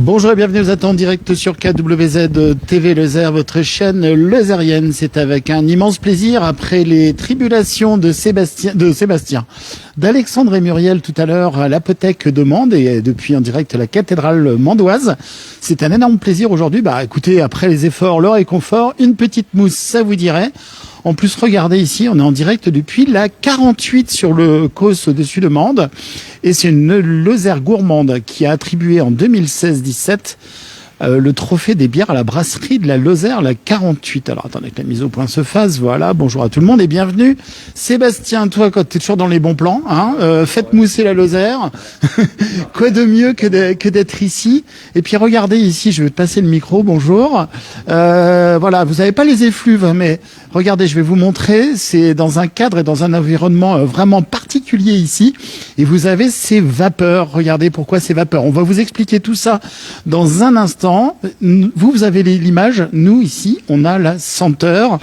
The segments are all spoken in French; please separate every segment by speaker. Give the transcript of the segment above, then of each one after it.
Speaker 1: Bonjour et bienvenue, vous êtes en direct sur KWZ TV Lozère, votre chaîne lozérienne. C'est avec un immense plaisir, après les tribulations d'Alexandre et Muriel tout à l'heure à l'apothèque de Mende et depuis en direct à la cathédrale mandoise. C'est un énorme plaisir aujourd'hui. Écoutez, après les efforts, le réconfort, une petite mousse, ça vous dirait. En plus, regardez ici, on est en direct depuis la 48 sur le Causse au-dessus de Mende. Et c'est une Lozère gourmande qui a attribué en 2016-17 le trophée des bières à la brasserie de la Lozère, la 48. Alors attendez que la mise au point se fasse. Voilà, bonjour à tout le monde et bienvenue. Sébastien, toi, quand t'es toujours dans les bons plans, faites mousser la Lozère. Quoi de mieux que d'être ici. Et puis regardez ici, je vais te passer le micro, bonjour. Voilà, vous n'avez pas les effluves, mais regardez, je vais vous montrer. C'est dans un cadre et dans un environnement vraiment particulier ici. Et vous avez ces vapeurs. Regardez pourquoi ces vapeurs. On va vous expliquer tout ça dans un instant. Vous avez l'image. Nous, ici, on a la senteur.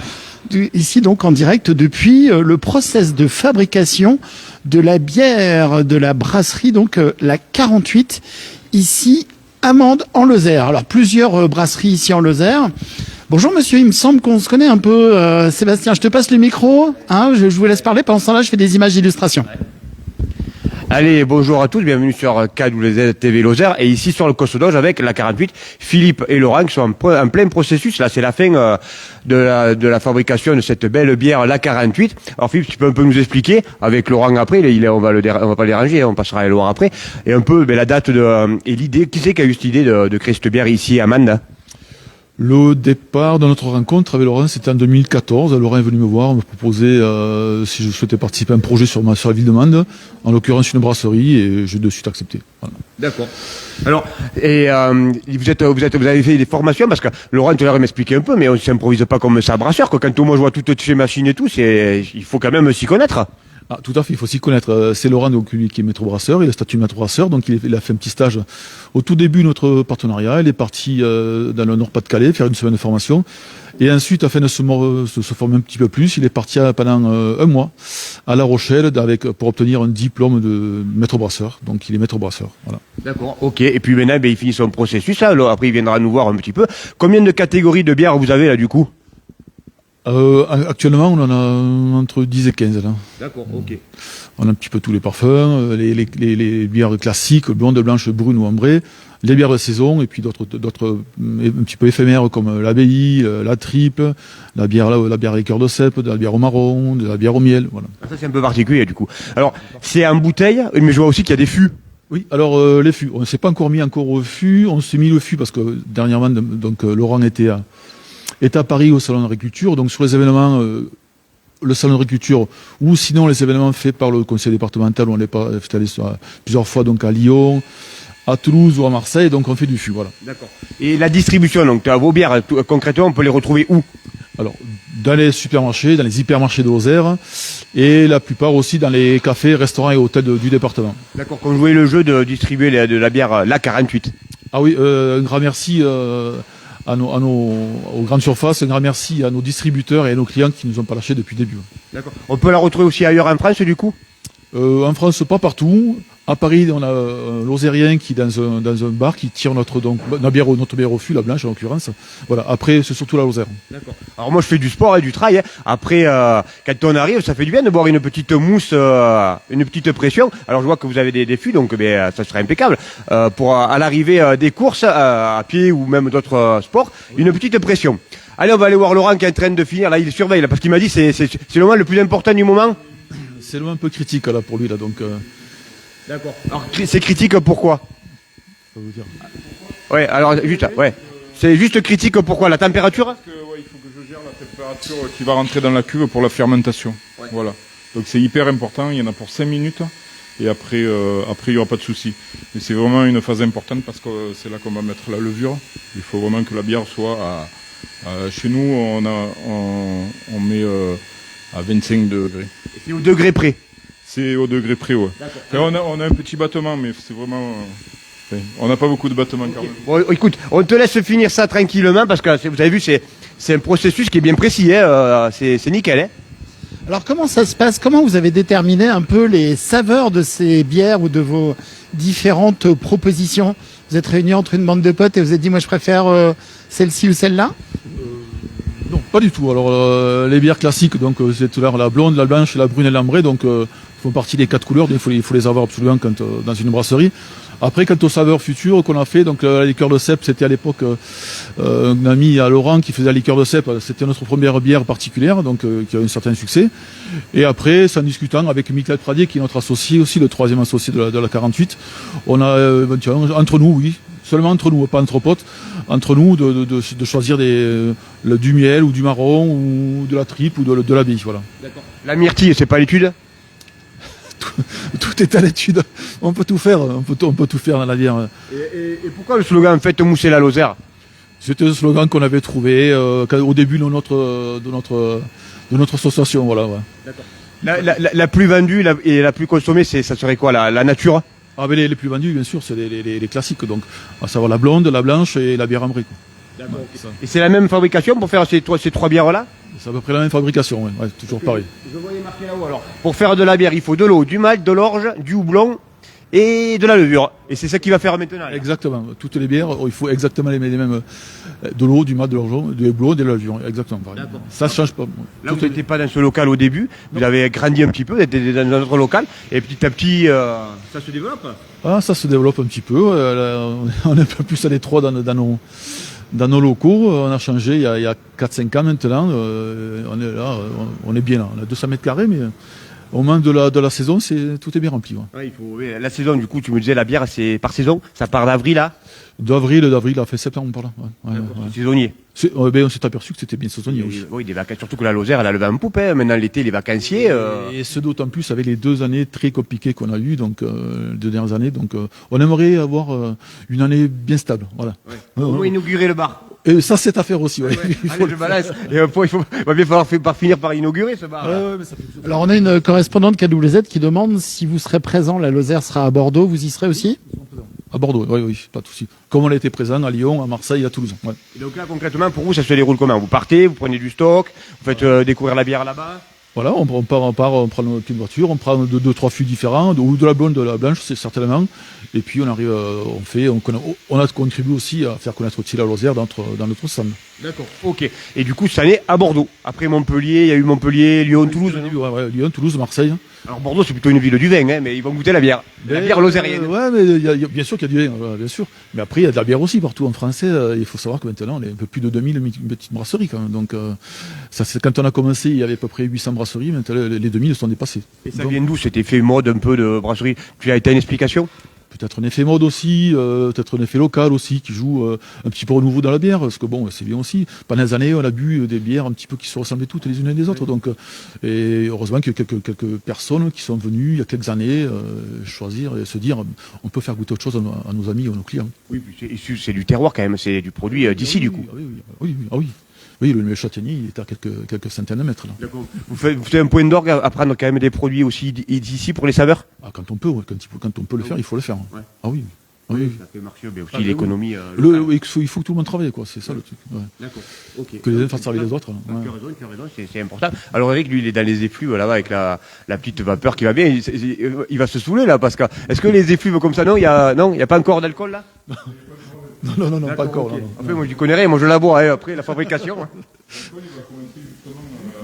Speaker 1: Ici, donc, en direct depuis le process de fabrication de la bière de la brasserie, donc la 48, ici, à Mende, en Lozère. Alors, plusieurs brasseries ici en Lozère. Bonjour monsieur, il me semble qu'on se connaît un peu. Sébastien, je te passe le micro. Je vous laisse parler. Pendant ce temps-là, je fais des images d'illustration.
Speaker 2: Allez, bonjour à tous, bienvenue sur KWZ TV Lozère et ici sur le Cossodoge avec la 48, Philippe et Laurent qui sont en plein processus. Là, c'est la fin de la fabrication de cette belle bière, la 48. Alors Philippe, tu peux un peu nous expliquer, avec Laurent après, on va pas le déranger, on passera à Laurent après, et un peu la date et l'idée, qui c'est qui a eu cette idée de créer cette bière ici à Mende?
Speaker 3: Le départ de notre rencontre avec Laurent, c'était en 2014. Laurent est venu me voir, me proposer si je souhaitais participer à un projet sur la ville de Mende, en l'occurrence une brasserie, et j'ai de suite accepté. Voilà.
Speaker 2: D'accord. Alors, et vous avez fait des formations, parce que Laurent, tu l'as m'expliqué un peu, mais on ne s'improvise pas comme ça brasseur, que quand moi je vois toutes ces machines et tout, il faut quand même s'y connaître.
Speaker 3: Ah, tout à fait, il faut s'y connaître. C'est Laurent donc, lui, qui est maître brasseur, il a statut maître brasseur, donc il a fait un petit stage au tout début de notre partenariat. Il est parti dans le Nord-Pas-de-Calais faire une semaine de formation. Et ensuite, afin de se former un petit peu plus, il est parti pendant un mois à La Rochelle pour obtenir un diplôme de maître brasseur. Donc il est maître brasseur. Voilà.
Speaker 2: D'accord, ok. Et puis maintenant, il finit son processus. Alors, après, il viendra nous voir un petit peu. Combien de catégories de bières vous avez là du coup?
Speaker 3: Actuellement, on en a entre 10 et 15 là.
Speaker 2: D'accord, ok.
Speaker 3: On a un petit peu tous les parfums, les bières classiques, blonde, blanche, brune ou ambrée, les bières de saison et puis d'autres un petit peu éphémères comme l'abbaye, la tripe, la bière à cœur de cèpe, de la bière au marron, de la bière au miel, voilà.
Speaker 2: Ça c'est un peu particulier du coup. Alors, c'est en bouteille, mais je vois aussi qu'il y a des fûts.
Speaker 3: Oui, alors les fûts, on ne s'est pas encore mis au fût, on s'est mis le fût parce que dernièrement donc Laurent était à Paris au salon d'agriculture, donc sur les événements le salon d'agriculture ou sinon les événements faits par le conseil départemental, on est allé plusieurs fois donc à Lyon, à Toulouse ou à Marseille, donc on fait du fût, voilà. D'accord.
Speaker 2: Et la distribution, donc tu as vos bières, concrètement on peut les retrouver où?
Speaker 3: Alors, dans les supermarchés, dans les hypermarchés de Lozère, et la plupart aussi dans les cafés, restaurants et hôtels du département.
Speaker 2: D'accord, quand vous jouez le jeu de distribuer de la bière, la 48.
Speaker 3: Ah oui, un grand merci aux grandes surfaces, un grand merci à nos distributeurs et à nos clients qui ne nous ont pas lâchés depuis le début. D'accord.
Speaker 2: On peut la retrouver aussi ailleurs en France du coup?
Speaker 3: En France, pas partout. À Paris, on a un Lozérien qui dans un bar qui tire notre bière au fût, la blanche en l'occurrence. Voilà. Après, c'est surtout la Lozère. D'accord.
Speaker 2: Alors moi, je fais du sport et du trail. Après, quand on arrive, ça fait du bien de boire une petite mousse, une petite pression. Alors je vois que vous avez des fûts, donc ça serait impeccable pour à l'arrivée des courses à pied ou même d'autres sports, une petite pression. Allez, on va aller voir Laurent qui est en train de finir. Là, il surveille là, parce qu'il m'a dit c'est le moment le plus important du moment.
Speaker 3: C'est le moment un peu critique là pour lui là, donc.
Speaker 2: D'accord. Alors c'est critique pourquoi?
Speaker 3: Ça veut dire.
Speaker 2: Ouais, alors juste, ouais. C'est juste critique pourquoi? La température?
Speaker 4: Parce que, il faut que je gère la température qui va rentrer dans la cuve pour la fermentation. Ouais. Voilà. Donc c'est hyper important, il y en a pour 5 minutes et après il n'y aura pas de souci. Mais c'est vraiment une phase importante parce que c'est là qu'on va mettre la levure. Il faut vraiment que la bière soit chez nous on met à 25 degrés.
Speaker 2: Et c'est au degré près?
Speaker 4: C'est au degré près, ouais. On a un petit battement, mais c'est vraiment... on n'a pas beaucoup de battements quand même.
Speaker 2: Bon, écoute, on te laisse finir ça tranquillement, parce que vous avez vu, c'est un processus qui est bien précis, hein, c'est nickel. Hein.
Speaker 1: Alors comment ça se passe? Comment vous avez déterminé un peu les saveurs de ces bières ou de vos différentes propositions? Vous êtes réunis entre une bande de potes et vous êtes dit, moi je préfère celle-ci ou celle-là?
Speaker 3: Non, pas du tout. Alors les bières classiques, donc c'est tout à l'heure la blonde, la blanche, la brune et l'ambrée, donc font partie des 4 couleurs. Donc, il faut les avoir absolument quand dans une brasserie. Après, quant aux saveurs futures qu'on a fait, donc la liqueur de cèpe, c'était à l'époque un ami à Laurent qui faisait la liqueur de cèpe. C'était notre première bière particulière, donc qui a eu un certain succès. Et après, c'est en discutant avec Michael Pradier, qui est notre associé aussi, le 3e associé de la 48, on a entre nous, oui. Seulement entre nous, pas entre potes, entre nous, de choisir du miel ou du marron ou de la tripe ou de la bille, voilà.
Speaker 2: D'accord. La myrtille, c'est pas l'étude?
Speaker 3: Tout est à l'étude. On peut tout faire, on peut tout faire dans la bière.
Speaker 2: Et pourquoi le slogan faites mousser la Lozère?
Speaker 3: C'était un slogan qu'on avait trouvé au début de notre association, voilà. Ouais.
Speaker 2: D'accord. La plus vendue et la plus consommée, ça serait quoi, la nature?
Speaker 3: Ah, mais les plus vendus, bien sûr, c'est les classiques, donc à savoir la blonde, la blanche et la bière ambrée.
Speaker 2: D'accord. Ouais, et c'est la même fabrication pour faire ces 3 bières-là?
Speaker 3: C'est à peu près la même fabrication, ouais, toujours pareil.
Speaker 2: Je voyais marqué là-haut alors. Pour faire de la bière, il faut de l'eau, du malt, de l'orge, du houblon et de la levure. Et c'est ça qui va faire maintenant. Là.
Speaker 3: Exactement. Toutes les bières, il faut exactement les mêmes. De l'eau, du malt, de l'orge, du houblon, de la levure. Exactement pareil.
Speaker 2: D'accord.
Speaker 3: Ça ne change pas.
Speaker 2: Là, vous n'étiez pas dans ce local au début. Vous avez grandi un petit peu, vous étiez dans un autre local. Et petit à petit, ça se développe.
Speaker 3: Ah, ça se développe un petit peu. On est un peu plus à l'étroit dans nos locaux. On a changé il y a 4-5 ans maintenant. On est là, on est bien là. On a 200 mètres carrés, mais au moment de la saison, tout est bien rempli. Ouais.
Speaker 2: Ouais, la saison, du coup, tu me disais, la bière, c'est par saison. Ça part d'avril, là.
Speaker 3: D'avril, à fin septembre, par là. Ouais.
Speaker 2: Saisonnier.
Speaker 3: On s'est aperçu que c'était bien saisonnier aussi.
Speaker 2: Oui, des vacances, surtout que la Lozère, elle a levé en poupe. Hein. Maintenant, l'été, les vacanciers.
Speaker 3: Et ce d'autant plus avec les 2 années très compliquées qu'on a eues, donc 2 dernières années. Donc, on aimerait avoir une année bien stable. Voilà.
Speaker 2: Ouais. On va inaugurer le bar.
Speaker 3: Et ça, c'est à faire aussi. Ouais.
Speaker 2: Allez, je balance. Et il va bien falloir finir par inaugurer ce bar.
Speaker 3: Mais ça fait...
Speaker 1: Alors on a une correspondante KWZ qui demande si vous serez présent, la Lozère sera à Bordeaux, vous y serez aussi?
Speaker 3: À Bordeaux, oui, pas de souci. Comme on a été présent à Lyon, à Marseille, à Toulouse. Ouais.
Speaker 2: Et donc là, concrètement, pour vous, ça se déroule comment? Vous partez, vous prenez du stock, vous faites découvrir la bière là-bas?
Speaker 3: Voilà, on prend notre petite voiture, on prend 2-3 fûts différents, ou de la blonde, de la blanche, c'est certainement. Et puis on arrive, on a contribué aussi à faire connaître aussi la Lozère dans notre stand.
Speaker 2: D'accord. Ok. Et du coup, cette année à Bordeaux. Après Montpellier, il y a eu Montpellier, Lyon, Toulouse.
Speaker 3: Lyon, Toulouse, Marseille.
Speaker 2: Alors Bordeaux, c'est plutôt une ville du vin, hein, mais ils vont goûter la bière. La bière lozérienne.
Speaker 3: Ouais, mais bien sûr qu'il y a du vin, bien sûr. Mais après, il y a de la bière aussi partout en français. Il faut savoir que maintenant, on est un peu plus de 2000 petites brasseries quand même. Donc, quand on a commencé, il y avait à peu près 800 brasseries. Maintenant, les 2000 sont dépassés.
Speaker 2: Et ça vient d'où cet effet mode un peu de brasserie? Tu as une explication?
Speaker 3: Peut-être un effet mode aussi, peut-être un effet local aussi qui joue un petit peu au nouveau dans la bière, parce que bon, c'est bien aussi. Pendant des années, on a bu des bières un petit peu qui se ressemblaient toutes les unes des autres. Donc, et heureusement qu'il y a quelques personnes qui sont venues il y a quelques années choisir et se dire on peut faire goûter autre chose à nos amis ou à nos clients.
Speaker 2: Oui, c'est du terroir quand même, c'est du produit d'ici du coup.
Speaker 3: Oui. Oui, le châtaignier, il est à quelques centaines de mètres. Là.
Speaker 2: D'accord. Vous faites un point d'orgue à prendre quand même des produits aussi d'ici pour les saveurs?
Speaker 3: Quand on peut, quand on peut le faire, il faut le faire.
Speaker 2: Ouais.
Speaker 3: Ah oui. Oui.
Speaker 2: Ça fait marcher, mais aussi l'économie.
Speaker 3: Il faut que tout le monde travaille, quoi. C'est ça le truc. Ouais.
Speaker 2: D'accord. Okay.
Speaker 3: Que les uns fassent travailler les autres.
Speaker 2: Tu as raison, c'est important. Alors Eric, lui, il est dans les effluves là-bas avec la petite vapeur qui va bien. Il va se saouler là, parce que est-ce que les effluves comme ça, non, il y a pas encore d'alcool là?
Speaker 3: Non, pas encore.
Speaker 2: Okay. Après, moi, je connais rien. Moi, je la bois. Après, la fabrication.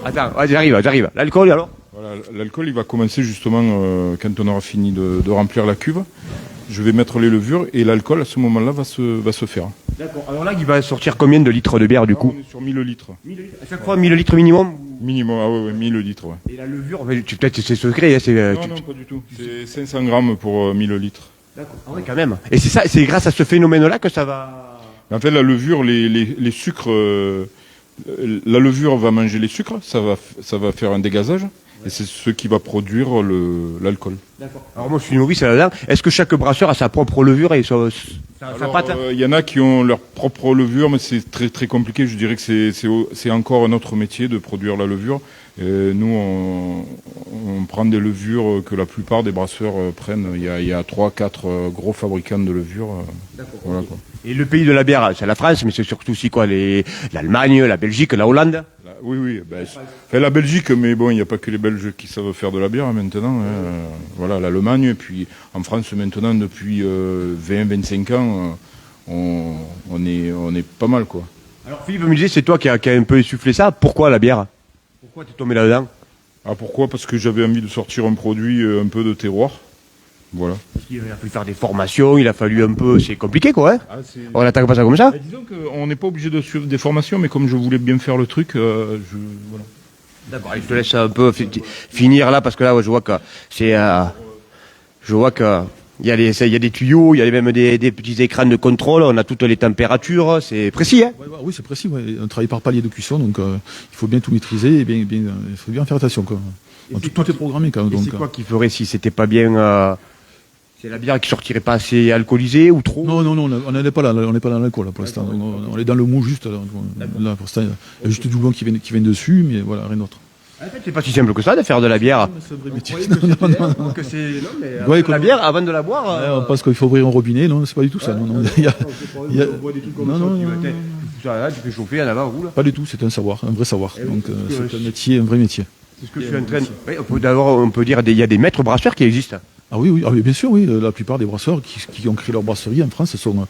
Speaker 2: Attends, j'arrive. L'alcool, alors?
Speaker 4: Voilà, l'alcool, il va commencer justement quand on aura fini de remplir la cuve. Je vais mettre les levures et l'alcool, à ce moment-là, va se faire.
Speaker 2: D'accord. Alors là, il va sortir combien de litres de bière, du coup?
Speaker 4: On est sur 1000 litres.
Speaker 2: 1000 litres. À chaque fois, 1000 litres minimum?
Speaker 4: Minimum, ah ouais, 1000 litres, ouais.
Speaker 2: Et la levure, peut-être c'est secret. Hein,
Speaker 4: non, pas du tout. C'est 500 grammes pour 1000 litres.
Speaker 2: D'accord. Ah ouais, quand même. Et c'est grâce à ce phénomène-là que ça va...
Speaker 4: En fait, la levure, les sucres, la levure va manger les sucres, ça va faire un dégazage, et c'est ce qui va produire l'alcool.
Speaker 2: D'accord. Alors moi, je suis novice là-dedans. Est-ce que chaque brasseur a sa propre levure et sa pâte?
Speaker 4: Il y en a qui ont leur propre levure, mais c'est très très compliqué. Je dirais que c'est encore un autre métier de produire la levure. Nous, on prend des levures que la plupart des brasseurs prennent. Il y a 3-4 gros fabricants de levures. Voilà, quoi.
Speaker 2: Et le pays de la bière, c'est la France, mais c'est surtout aussi quoi, l'Allemagne, la Belgique, la Hollande?
Speaker 4: Oui, oui. Enfin, la Belgique, mais bon, il n'y a pas que les Belges qui savent faire de la bière maintenant. Voilà, l'Allemagne, et puis en France maintenant, depuis 20-25 ans, on est pas mal, quoi.
Speaker 2: Alors Philippe me disait, c'est toi qui a un peu essoufflé ça. Pourquoi la bière? Pourquoi t'es tombé là-dedans?
Speaker 4: Ah, pourquoi? Parce que j'avais envie de sortir un produit un peu de terroir. Voilà.
Speaker 2: Il a fallu faire des formations, il a fallu un peu... C'est compliqué, quoi, hein. On n'attaque pas ça comme ça.
Speaker 4: Disons qu'on n'est pas obligé de suivre des formations, mais comme je voulais bien faire le truc, voilà.
Speaker 2: D'accord, je te laisse un peu finir là, parce que là, je vois que c'est... je vois que... Il y a des tuyaux, il y a même des petits écrans de contrôle, on a toutes les températures, c'est précis, hein.
Speaker 3: Oui, c'est précis. Ouais. On travaille par palier de cuisson, donc il faut bien tout maîtriser et il faut bien faire attention, quoi. Donc, tout est programmé, quand même.
Speaker 2: Et c'est quoi qui ferait si c'était pas bien... C'est la bière qui sortirait pas assez alcoolisée ou trop?
Speaker 3: Non, on n'est pas là, on n'est pas dans l'alcool là, pour l'instant. On est dans le mou juste. Là, pour l'instant, il y a juste du blanc qui vient dessus, mais voilà, rien d'autre.
Speaker 2: En fait, c'est pas si simple que ça de faire de la bière.
Speaker 3: C'est un vrai métier.
Speaker 2: La bière avant de la boire.
Speaker 3: On pense qu'il faut ouvrir un robinet, non, c'est pas du tout ça. Non,
Speaker 2: on voit des trucs comme ça, tu fais chauffer, en avant, roule.
Speaker 3: Pas du tout, c'est un savoir, un vrai savoir. Donc c'est un métier, un vrai métier.
Speaker 2: C'est ce que je suis en train de... Oui, on peut dire il y a des maîtres brasseurs qui existent.
Speaker 3: Ah oui, bien sûr, oui. La plupart des brasseurs qui ont créé leur brasserie en France sont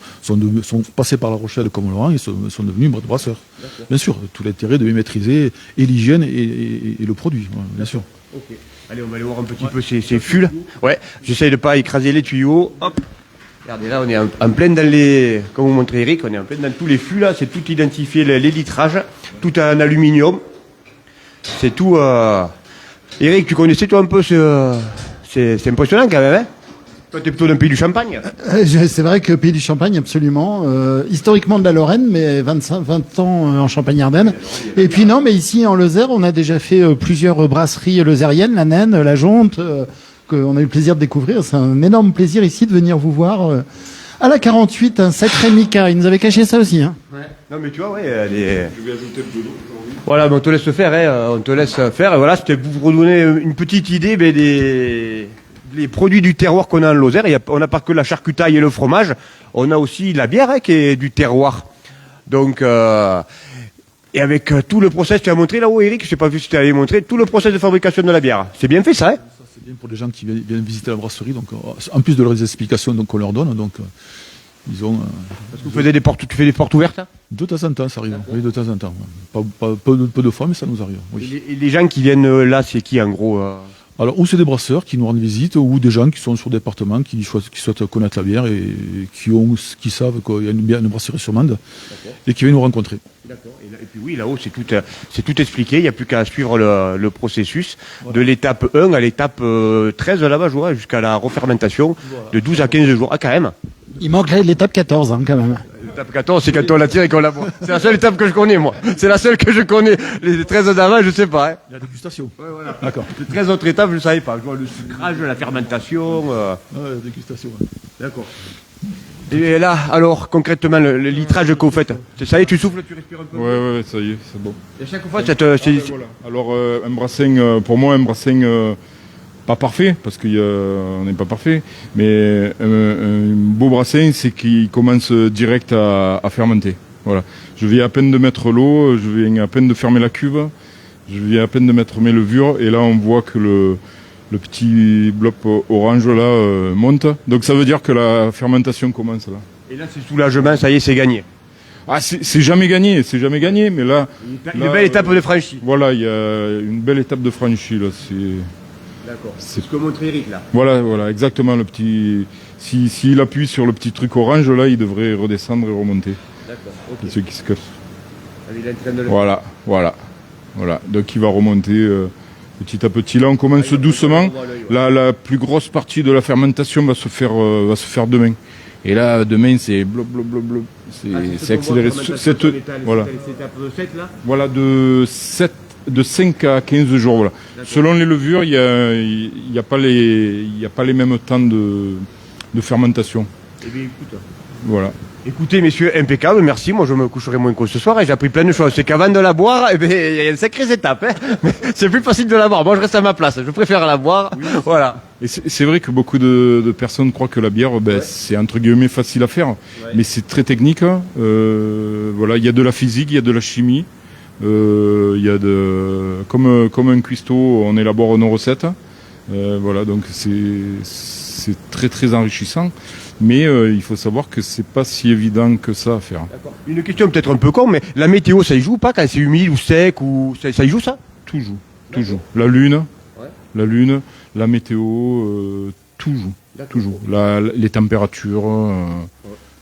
Speaker 3: passés par La Rochelle comme Laurent et sont devenus brasseurs. Bien sûr, tout l'intérêt de maîtriser et l'hygiène et le produit, bien sûr.
Speaker 2: Okay. Allez, on va aller voir un petit peu ces fûts. Ouais, j'essaye de pas écraser les tuyaux. Hop. Regardez, là, on est en plein dans les... Comme vous montrez Eric, on est en plein dans tous les fûts, là. C'est tout identifié, les litrages. Tout en aluminium. C'est tout... Eric, tu connaissais toi un peu ce... C'est impressionnant quand même, hein. Toi, t'es plutôt d'un pays du Champagne.
Speaker 1: C'est vrai que pays du Champagne, absolument. Historiquement de la Lorraine, mais 20 ans en Champagne-Ardenne. Et puis non, mais ici en Lozère, on a déjà fait plusieurs brasseries lozériennes, la Naine, la Jonte, qu'on a eu le plaisir de découvrir. C'est un énorme plaisir ici de venir vous voir. À la 48, un sacré Mika. Il nous avait caché ça aussi, hein.
Speaker 2: Ouais. Non, mais tu vois, ouais,
Speaker 4: Je vais ajouter de l'eau.
Speaker 2: Voilà, mais on te laisse faire, hein, on te laisse faire. Et voilà, c'était pour vous redonner une petite idée des produits du terroir qu'on a en Lozère. On n'a pas que la charcutaille et le fromage, on a aussi la bière, hein, qui est du terroir. Donc, et avec tout le process, tu as montré là-haut, Eric, je sais pas vu si tu avais montré, tout le process de fabrication de la bière. C'est bien fait ça, hein.
Speaker 3: Ça, c'est bien pour les gens qui viennent visiter la brasserie, donc en plus de leurs explications qu'on leur donne, donc ils ont...
Speaker 2: Parce que tu fais des portes ouvertes, hein.
Speaker 3: De temps en temps, ça arrive. Oui, de temps en temps. Peu de fois, mais ça nous arrive. Oui.
Speaker 2: Et les gens qui viennent là, c'est qui en gros
Speaker 3: Alors, ou c'est des brasseurs qui nous rendent visite, ou des gens qui sont sur le département, qui souhaitent connaître la bière et qui savent qu'il y a une brasserie sur Mende et qui viennent nous rencontrer.
Speaker 2: D'accord. Et puis oui, là-haut, c'est tout expliqué. Il n'y a plus qu'à suivre le processus de l'étape 1 à l'étape 13 là-bas, je vois, jusqu'à la refermentation de 12 à 15 jours. Ah, quand même.
Speaker 1: Il manque l'étape 14, hein, quand même.
Speaker 2: L'étape 14, c'est quand on la tire et qu'on la boit. C'est la seule étape que je connais, moi. C'est la seule que je connais. Les 13 d'avant, je sais pas, hein.
Speaker 3: La dégustation.
Speaker 2: Ouais, voilà.
Speaker 3: D'accord.
Speaker 2: Les 13 autres étapes, je ne savais pas. Je vois le sucrage, la fermentation.
Speaker 3: Ouais, la dégustation. Ouais.
Speaker 2: D'accord. Et là, alors, concrètement, le litrage que vous faites, ça y est, tu souffles, tu respires un peu.
Speaker 4: Ouais, ça y est, c'est bon.
Speaker 2: Et à chaque fois,
Speaker 4: Voilà. Alors, un brassin, pour moi, un brassin pas parfait, parce qu'on n'est pas parfait, mais un beau brassin, c'est qu'il commence direct à fermenter. Voilà. Je viens à peine de mettre l'eau, je viens à peine de fermer la cuve, je viens à peine de mettre mes levures, et là, on voit que le petit bloc orange là monte. Donc ça veut dire que la fermentation commence là.
Speaker 2: Et là, c'est soulagement, ça y est, c'est gagné.
Speaker 4: Ah, c'est jamais gagné, mais là...
Speaker 2: Une belle étape de franchie.
Speaker 4: Voilà, il y a une belle étape de franchie là.
Speaker 2: D'accord. C'est ce que montrait Eric là.
Speaker 4: Voilà, exactement, le petit... S'il appuie sur le petit truc orange là, il devrait redescendre et remonter.
Speaker 2: D'accord, ok.
Speaker 4: Ceux qui se cassent.
Speaker 2: Il est en train de le...
Speaker 4: Voilà. Donc il va remonter... petit à petit, là on commence doucement. La plus grosse partie de la fermentation va se faire demain. Et là, demain, c'est blop. C'est accéléré. Voilà. Voilà, de 5 à 15 jours. Voilà. Selon les levures, il n'y a pas les mêmes temps de fermentation.
Speaker 2: Eh bien, écoute.
Speaker 4: Voilà.
Speaker 2: Écoutez, messieurs, impeccable, merci. Moi, je me coucherai moins que ce soir et j'ai appris plein de choses. C'est qu'avant de la boire, eh bien, il y a une sacrée étape, hein. C'est plus facile de la boire. Moi, je reste à ma place. Je préfère la boire. Oui. Voilà.
Speaker 4: Et c'est vrai que beaucoup de personnes croient que la bière, c'est entre guillemets facile à faire. Ouais. Mais c'est très technique. Voilà, il y a de la physique, il y a de la chimie. Il y a comme un cuistot, on élabore nos recettes. Voilà, donc c'est très très enrichissant. Mais il faut savoir que c'est pas si évident que ça à faire.
Speaker 2: Une question peut-être un peu con, mais la météo, ça y joue pas quand c'est humide ou sec ou ça y joue ça?
Speaker 4: Tout joue, tout joue. La lune, la météo, tout joue. Tout joue. Les températures.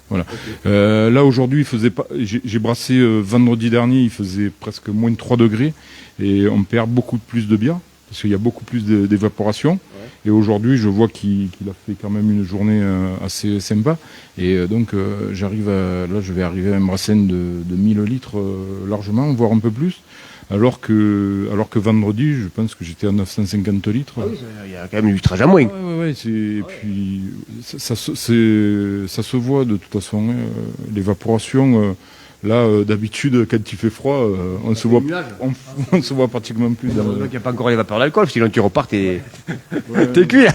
Speaker 4: Voilà. Okay. Là aujourd'hui, il faisait pas. J'ai brassé vendredi dernier, il faisait presque moins de 3 degrés et on perd beaucoup plus de bière parce qu'il y a beaucoup plus d'évaporation. Ouais. Et aujourd'hui, je vois qu'il a fait quand même une journée assez sympa. Et donc, j'arrive là, je vais arriver à un brassin de 1000 litres largement, voire un peu plus. Alors que vendredi, je pense que j'étais à 950 litres.
Speaker 2: Ah oui, il y a quand même du litrage à moins.
Speaker 4: Ouais. Et puis ça se voit de toute façon. L'évaporation, là, d'habitude, quand il fait froid, on se voit pratiquement plus.
Speaker 2: Donc il n'y a pas encore les vapeurs d'alcool, sinon tu repars, t'es cuit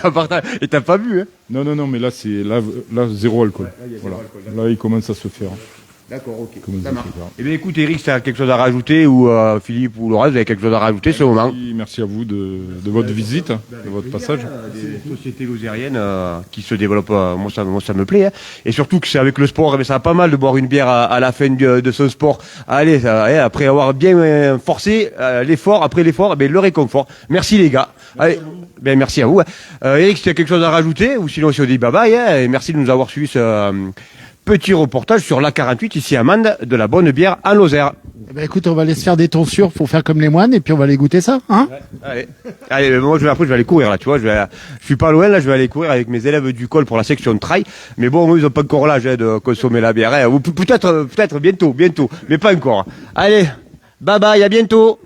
Speaker 2: et t'as pas bu. Hein.
Speaker 4: Non, mais là c'est zéro alcool. Voilà. Là, il commence à se faire.
Speaker 2: D'accord, ok. Ça marche. Eh bien, écoute, Eric, tu as quelque chose à rajouter ou Philippe ou Laurent, vous avez quelque chose à rajouter ce moment?
Speaker 4: Merci à vous de votre visite, de votre passage.
Speaker 2: Des sociétés lozériennes qui se développent, moi ça me plaît. Hein. Et surtout que c'est avec le sport, ça va pas mal de boire une bière à la fin de son sport. Allez, après avoir bien forcé l'effort, après l'effort, le réconfort. Merci les gars. Allez, merci à vous. Eric, si tu as quelque chose à rajouter, ou sinon si on dit bye bye, et merci de nous avoir suivi ce petit reportage sur l'A48 ici à Mende, de la bonne bière à Lozère.
Speaker 1: Écoute, on va aller se faire des tonsures pour faire comme les moines et puis on va aller goûter ça, hein?
Speaker 2: Ouais. Allez, moi après je vais aller courir là, tu vois, je suis pas loin là, je vais aller courir avec mes élèves du col pour la section de trail. Mais bon, ils ont pas encore l'âge de consommer la bière, hein. Ou peut-être bientôt, mais pas encore. Allez, bye bye, à bientôt.